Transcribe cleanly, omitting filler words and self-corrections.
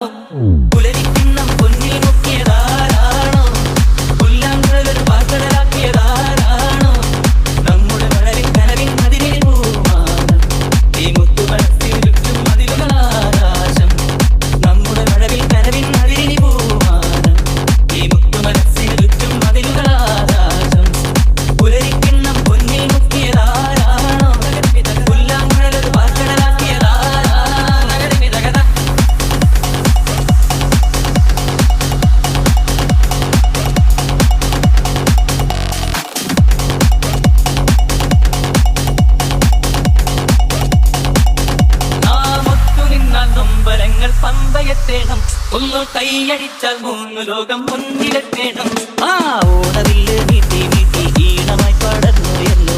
പുലരിക്കിണ്ണം പൊന്നിൽ മുക്കിയതാരാണോ? പുല്ലാങ്കുഴലൊരു പാൽക്കടലാക്കിയതാരാണോ? നമ്മുടെ മഴവിൻ കനവിൻ മതിലിൽ പൂമാനം, ഈ മുത്തു മനസ്സിൽ ചുറ്റും മതിലുകളാകാശം. നമ്മുടെ മഴവിൻ കനവിൻ മതിലിൽ പൂമാനം, ഈ മുത്തു മനസ്സിൽ ചുറ്റും മതിലുകളാകാശം. പുലരിക്കിണ്ണം പൊന്നിൽ മുക്കിയതാരാണോ? പുല്ലാങ്കുഴലൊരു പാൽക്കടലാക്കിയതാരാണോ? നൊമ്പരങ്ങൾ പമ്പയത്തേണം, ഒന്നു കൈയടിച്ചാൽ മൂന്നു ലോകം മുന്നിലെത്തേണം. ആ ഓണവില്ല് നീട്ടി നീട്ടി ഈണമായി പടർന്നു എന്നു